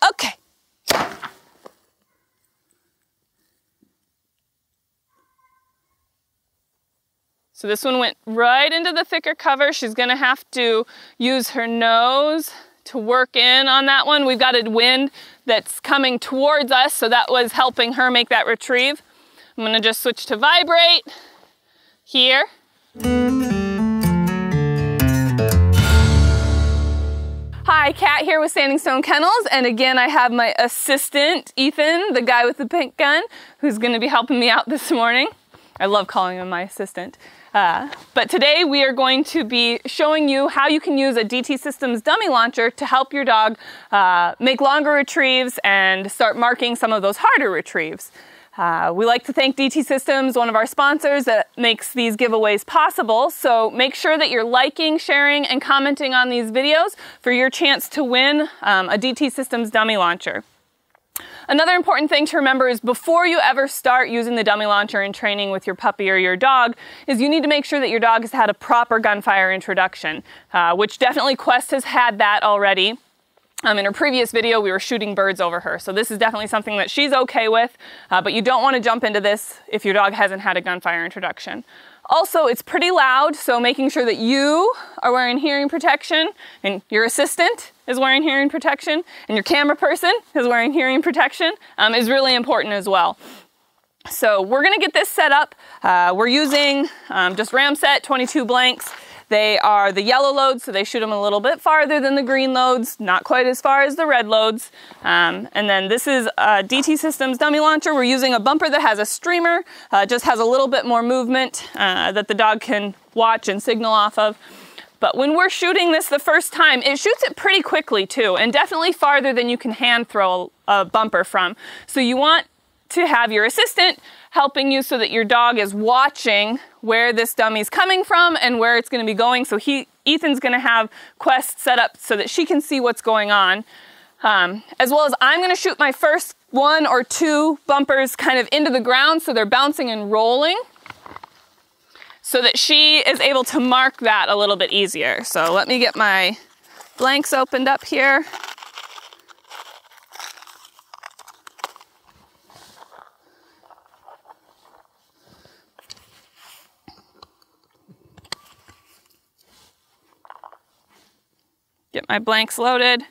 Okay. So this one went right into the thicker cover. She's gonna have to use her nose to work in on that one. We've got a wind that's coming towards us, so that was helping her make that retrieve. I'm gonna just switch to vibrate here. Hi, Kat here with Standing Stone Kennels, and again I have my assistant, Ethan, the guy with the pink gun, who's gonna be helping me out this morning. I love calling him my assistant. But today we are going to be showing you how you can use a DT Systems dummy launcher to help your dog make longer retrieves and start marking some of those harder retrieves. We like to thank DT Systems, one of our sponsors that makes these giveaways possible. So make sure that you're liking, sharing, and commenting on these videos for your chance to win a DT Systems dummy launcher. Another important thing to remember is before you ever start using the dummy launcher in training with your puppy or your dog is you need to make sure that your dog has had a proper gunfire introduction, which definitely Quest has had that already. In her previous video, we were shooting birds over her, so this is definitely something that she's okay with, but you don't want to jump into this if your dog hasn't had a gunfire introduction. Also, it's pretty loud, so making sure that you are wearing hearing protection, and your assistant is wearing hearing protection, and your camera person is wearing hearing protection is really important as well. So we're going to get this set up. We're using just Ramset 22 blanks. They are the yellow loads, so they shoot them a little bit farther than the green loads, not quite as far as the red loads. And then this is a DT Systems dummy launcher. We're using a bumper that has a streamer, just has a little bit more movement that the dog can watch and signal off of. But when we're shooting this the first time, it shoots it pretty quickly too, and definitely farther than you can hand throw a bumper from. So you want to have your assistant helping you so that your dog is watching where this dummy's coming from and where it's going to be going. So Ethan's going to have Quest set up so that she can see what's going on. As well as I'm going to shoot my first 1 or 2 bumpers kind of into the ground so they're bouncing and rolling so that she is able to mark that a little bit easier. So let me get my blanks opened up here. Get my blanks loaded.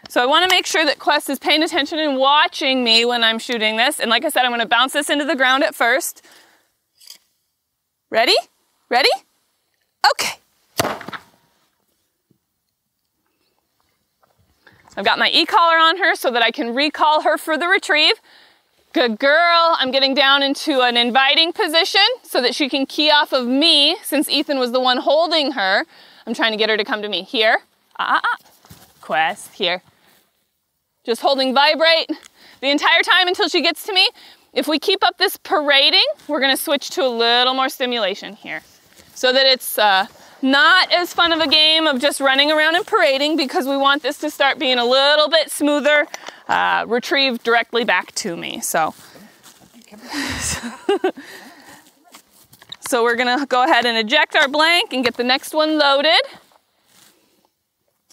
So I want to make sure that Quest is paying attention and watching me when I'm shooting this. And like I said, I'm going to bounce this into the ground at first. Ready? Ready? Okay. I've got my e-collar on her so that I can recall her for the retrieve. Good girl. I'm getting down into an inviting position so that she can key off of me since Ethan was the one holding her. I'm trying to get her to come to me. Here. Quest, here. Just holding vibrate the entire time until she gets to me. If we keep up this parading, we're going to switch to a little more stimulation here so that it's not as fun of a game of just running around and parading, because we want this to start being a little bit smoother, retrieved directly back to me. So we're going to go ahead and eject our blank and get the next one loaded.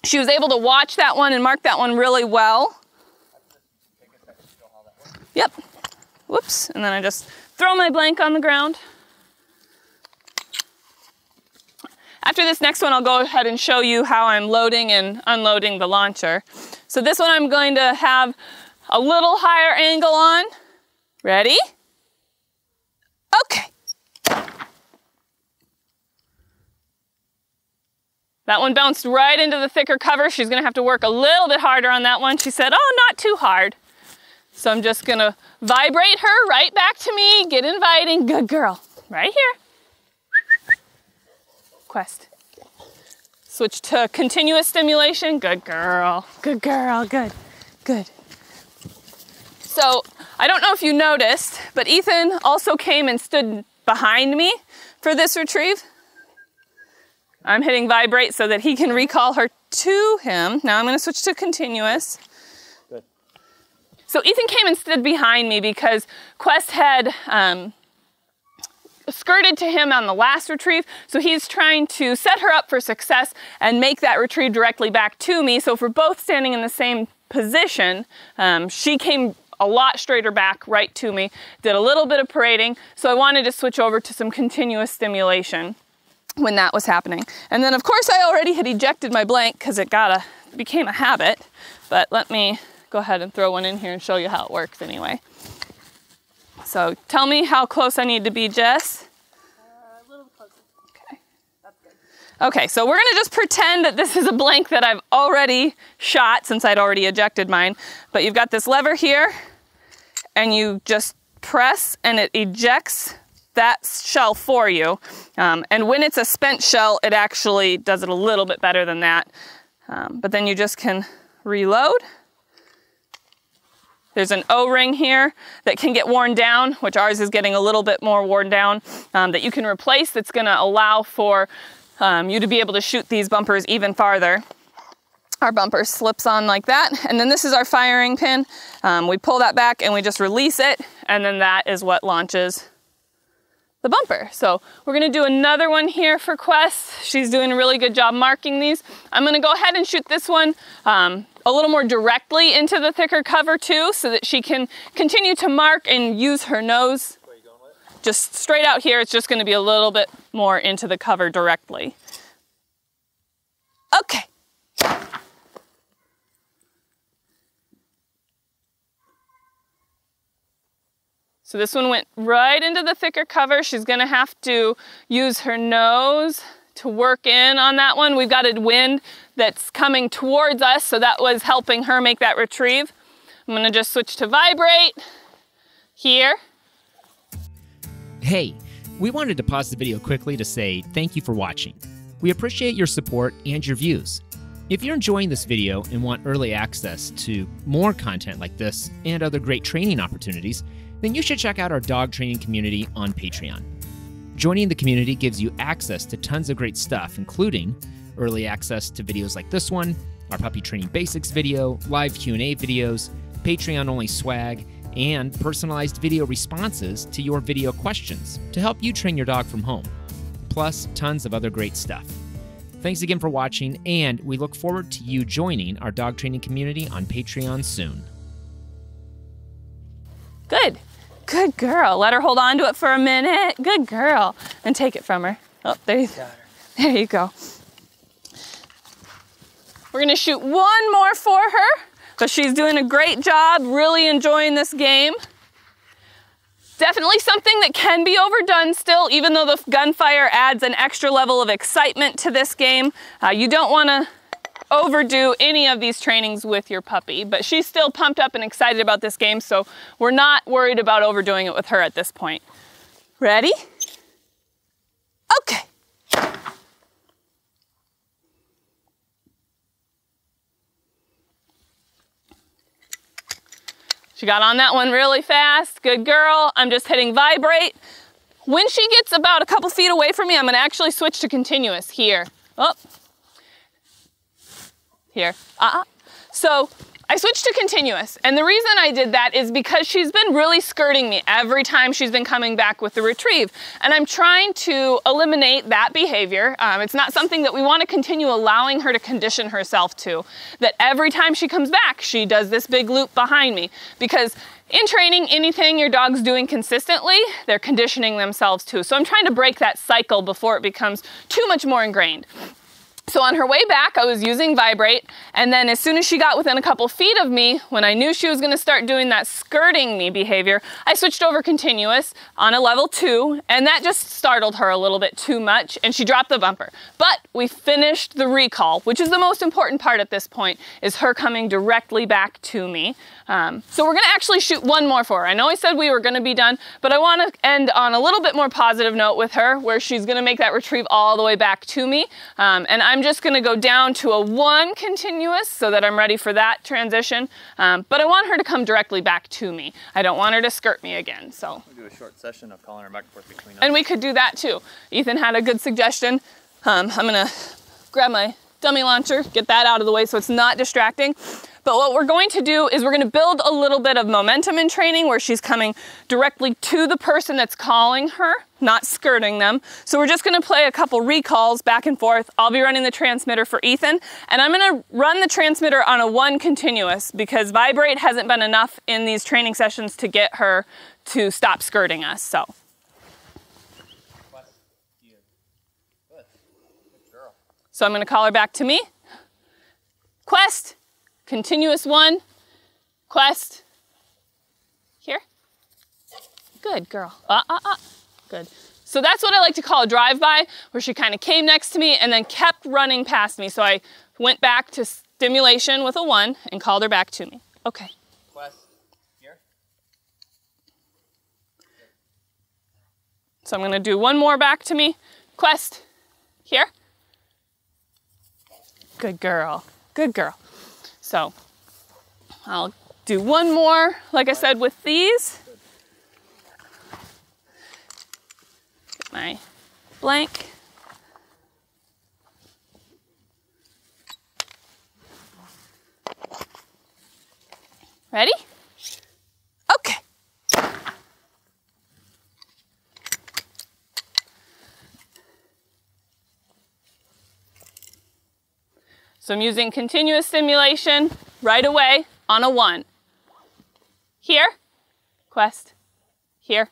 She was able to watch that one and mark that one really well. Yep. Whoops. And then I just throw my blank on the ground. After this next one, I'll go ahead and show you how I'm loading and unloading the launcher. So this one I'm going to have a little higher angle on. Ready? Okay. That one bounced right into the thicker cover. She's going to have to work a little bit harder on that one. She said, oh, not too hard. So I'm just going to vibrate her right back to me. Get inviting. Good girl. Right here. Quest. Switch to continuous stimulation. Good girl. Good girl. Good. Good. So I don't know if you noticed, but Ethan also came and stood behind me for this retrieve. I'm hitting vibrate so that he can recall her to him. Now I'm going to switch to continuous. Good. So Ethan came and stood behind me because Quest had skirted to him on the last retrieve. So he's trying to set her up for success and make that retrieve directly back to me. So if we're both standing in the same position, she came a lot straighter back right to me, did a little bit of parading, so I wanted to switch over to some continuous stimulation when that was happening. And then of course I already had ejected my blank because it became a habit, but let me go ahead and throw one in here and show you how it works anyway. So tell me how close I need to be, Jess. A little closer. Okay. That's good. Okay, so we're gonna just pretend that this is a blank that I've already shot since I'd already ejected mine. But you've got this lever here and you just press and it ejects that shell for you. And when it's a spent shell, it actually does it a little bit better than that. But then you just can reload. There's an O-ring here that can get worn down, which ours is getting a little bit more worn down, that you can replace. That's gonna allow for you to be able to shoot these bumpers even farther. Our bumper slips on like that. And then this is our firing pin. We pull that back and we just release it. And then that is what launches the bumper. So we're gonna do another one here for Quest. She's doing a really good job marking these. I'm gonna go ahead and shoot this one a little more directly into the thicker cover too, so that she can continue to mark and use her nose. Where are you going with it? Just straight out here, it's just gonna be a little bit more into the cover directly. Okay. So this one went right into the thicker cover. She's gonna have to use her nose to work in on that one. We've got a wind that's coming towards us, so that was helping her make that retrieve. I'm gonna just switch to vibrate here. Hey, we wanted to pause the video quickly to say thank you for watching. We appreciate your support and your views. If you're enjoying this video and want early access to more content like this and other great training opportunities, then you should check out our dog training community on Patreon. Joining the community gives you access to tons of great stuff, including early access to videos like this one, our puppy training basics video, live Q&A videos, Patreon-only swag, and personalized video responses to your video questions to help you train your dog from home, plus tons of other great stuff. Thanks again for watching, and we look forward to you joining our dog training community on Patreon soon. Good. Good girl. Let her hold on to it for a minute. Good girl. And take it from her. Oh, there you go. We're gonna shoot one more for her, but she's doing a great job, really enjoying this game. Definitely something that can be overdone still, even though the gunfire adds an extra level of excitement to this game. You don't wanna overdo any of these trainings with your puppy, but she's still pumped up and excited about this game, so we're not worried about overdoing it with her at this point. Ready? Okay. She got on that one really fast. Good girl. I'm just hitting vibrate. When she gets about a couple feet away from me, I'm gonna actually switch to continuous here. Oh. Here. So I switched to continuous, and the reason I did that is because she's been really skirting me every time she's been coming back with the retrieve, and I'm trying to eliminate that behavior. It's not something that we want to continue allowing her to condition herself to, that every time she comes back she does this big loop behind me, because in training, anything your dog's doing consistently, they're conditioning themselves to. So I'm trying to break that cycle before it becomes too much more ingrained. So on her way back, I was using vibrate, and then as soon as she got within a couple feet of me, when I knew she was gonna start doing that skirting me behavior, I switched over continuous on a level 2, and that just startled her a little bit too much, and she dropped the bumper. But we finished the recall, which is the most important part at this point, is her coming directly back to me. So we're gonna actually shoot one more for her. I know I said we were gonna be done, but I wanna end on a little bit more positive note with her, where she's gonna make that retrieve all the way back to me, and I'm just gonna go down to a 1 continuous so that I'm ready for that transition. But I want her to come directly back to me. I don't want her to skirt me again, so. We'll do a short session of calling her back and forth between us. And we could do that too. Ethan had a good suggestion. I'm gonna grab my dummy launcher, get that out of the way so it's not distracting. But what we're going to do is we're going to build a little bit of momentum in training where she's coming directly to the person that's calling her, not skirting them. So we're just going to play a couple recalls back and forth. I'll be running the transmitter for Ethan, and I'm going to run the transmitter on a 1 continuous because vibrate hasn't been enough in these training sessions to get her to stop skirting us. So. So I'm going to call her back to me. Quest, continuous 1, quest, here. Good girl, good. So that's what I like to call a drive-by, where she kind of came next to me and then kept running past me. So I went back to stimulation with a 1 and called her back to me. Okay. Quest, here. So I'm going to do 1 more back to me. Quest, here. Good girl, good girl. So I'll do 1 more, like I said, with these. Get my blank. Ready? Okay. So I'm using continuous stimulation right away on a 1. Here, quest, here,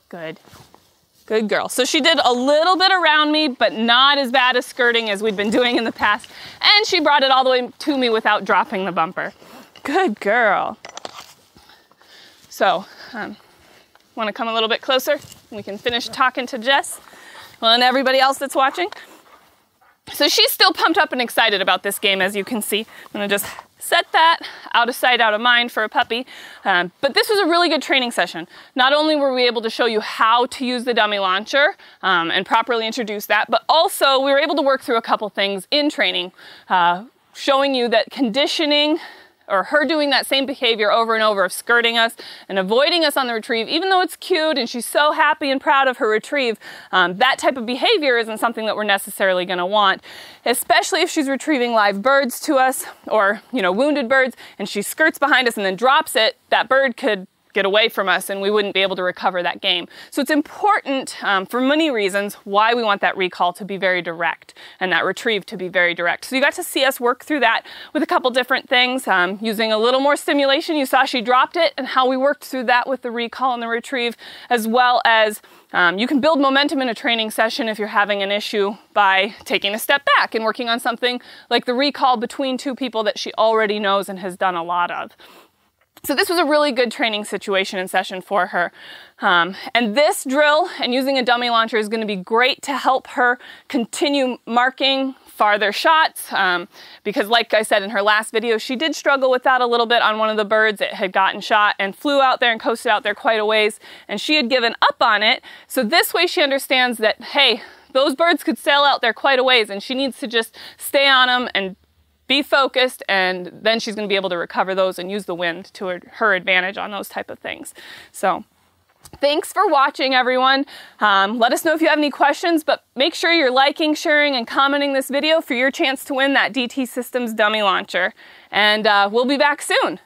good, good girl. So she did a little bit around me, but not as bad as skirting as we'd been doing in the past. And she brought it all the way to me without dropping the bumper. Good girl. So, want to come a little bit closer? We can finish talking to Jess, well, and everybody else that's watching. So she's still pumped up and excited about this game, as you can see. I'm gonna just set that out of sight, out of mind for a puppy. But this was a really good training session. Not only were we able to show you how to use the dummy launcher and properly introduce that, but also we were able to work through a couple things in training, showing you that conditioning, or her doing that same behavior over and over of skirting us and avoiding us on the retrieve, even though it's cute and she's so happy and proud of her retrieve, that type of behavior isn't something that we're necessarily going to want, especially if she's retrieving live birds to us or, wounded birds, and she skirts behind us and then drops it. That bird could get away from us and we wouldn't be able to recover that game. So it's important for many reasons why we want that recall to be very direct and that retrieve to be very direct. So you got to see us work through that with a couple different things, using a little more stimulation. You saw she dropped it and how we worked through that with the recall and the retrieve, as well as you can build momentum in a training session if you're having an issue by taking a step back and working on something like the recall between 2 people that she already knows and has done a lot of. So this was a really good training situation and session for her. And this drill and using a dummy launcher is going to be great to help her continue marking farther shots, because like I said in her last video, she did struggle with that a little bit on one of the birds. It had gotten shot and flew out there and coasted out there quite a ways, and she had given up on it. So this way she understands that, hey, those birds could sail out there quite a ways and she needs to just stay on them and be focused, and then she's going to be able to recover those and use the wind to her advantage on those type of things. So thanks for watching, everyone. Let us know if you have any questions, but make sure you're liking, sharing, and commenting this video for your chance to win that DT Systems dummy launcher. And we'll be back soon.